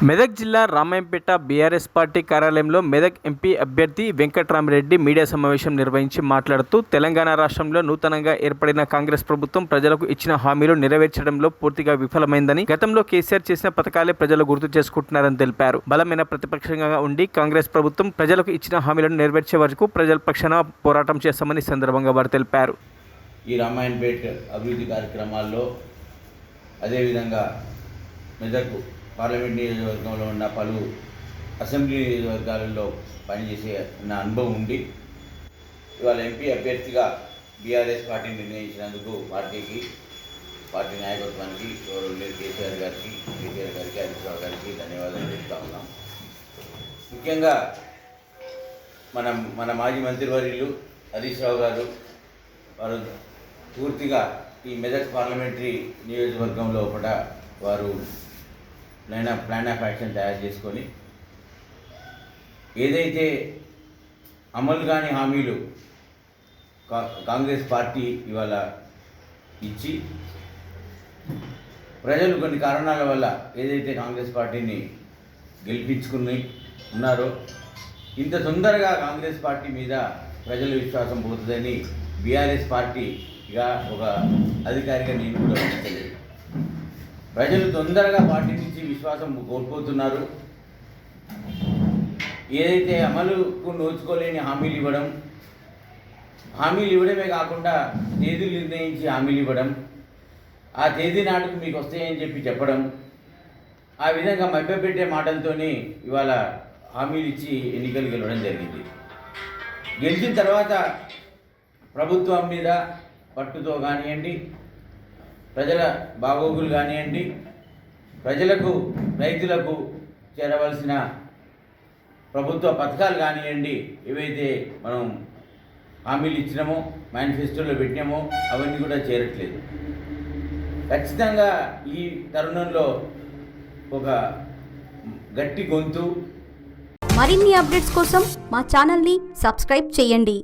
మెదక్ జిల్లా Ramayampet BRS party కార్యాలయంలో Medak MP అభ్యర్థి వెంకట్రామరెడ్డి మీడియా సమావేశం నిర్వహించి మాట్లాడుతూ తెలంగాణ రాష్ట్రంలో నూతనంగా ఏర్పడిన కాంగ్రెస్ ప్రభుత్వం ప్రజలకు ఇచ్చిన హామీలు నెరవేర్చడంలో పూర్తిగా విఫలమైందని, గతంలో కేసీఆర్ చేసిన పథకాలే ప్రజలు గుర్తు చేసుకుంటున్నారని తెలిపారు. బలమైన ప్రతిపక్షంగా ఉండి కాంగ్రెస్ ప్రభుత్వం ప్రజలకు ఇచ్చిన హామీలను నెరవేర్చే వరకు ప్రజల పక్షాన పోరాటం చేస్తామని సందర్భంగా వారు తెలిపారు. ఈ రామాయంపేట అభివృద్ధి కార్యక్రమాల్లో అదేవిధంగా మెదక్ పార్లమెంట్ నియోజకవర్గంలో ఉన్న పలు అసెంబ్లీ నియోజకవర్గాలలో పనిచేసే నా అనుభవం ఉండి ఇవాళ ఎంపీ అభ్యర్థిగా బీఆర్ఎస్ పార్టీ నిర్ణయించినందుకు పార్టీ నాయకత్వానికి గౌరవనీయులు కేసీఆర్ గారికి, హరీష్ రావు గారికి ధన్యవాదాలు చెప్తా ఉన్నాం. ముఖ్యంగా మన మాజీ మంత్రివర్యులు హరీష్ రావు గారు వారు పూర్తిగా ఈ మెదక్ పార్లమెంటరీ నియోజకవర్గంలో కూడా వారు ప్లాన్ ఆఫ్ యాక్షన్ తయారు చేసుకొని ఏదైతే అమలు కాని హామీలు కాంగ్రెస్ పార్టీ ఇవాళ ఇచ్చి ప్రజలు కొన్ని కారణాల వల్ల ఏదైతే కాంగ్రెస్ పార్టీని గెలిపించుకుని ఉన్నారో ఇంత తొందరగా కాంగ్రెస్ పార్టీ మీద ప్రజల విశ్వాసం పోతుందని బీఆర్ఎస్ పార్టీగా ఒక అధికారిగా నేను కూడా ఉంచలేదు. ప్రజలు తొందరగా పార్టీ నుంచి విశ్వాసం కోల్పోతున్నారు. ఏదైతే అమలుకు నోచుకోలేని హామీలు ఇవ్వడమే కాకుండా తేదీలు నిర్ణయించి హామీలు ఇవ్వడం, ఆ తేదీ నాటుకు మీకు వస్తాయని చెప్పడం, ఆ విధంగా మభ్యపెట్టే మాటలతోనే ఇవాళ హామీలు ఇచ్చి ఎన్నికలు గెలవడం జరిగింది. గెలిచిన తర్వాత ప్రభుత్వం మీద పట్టుతో కానివ్వండి, ప్రజల బాగోగులు కానివ్వండి, రైతులకు చేరవలసిన ప్రభుత్వ పథకాలు కానివ్వండి, ఏవైతే మనం హామీలు ఇచ్చినామో మేనిఫెస్టోలో పెట్టినామో అవన్నీ కూడా చేరట్లేదు. ఖచ్చితంగా ఈ తరుణంలో ఒక గట్టి గొంతు. మరిన్ని అప్డేట్స్ కోసం మా ఛానల్ని సబ్స్క్రైబ్ చేయండి.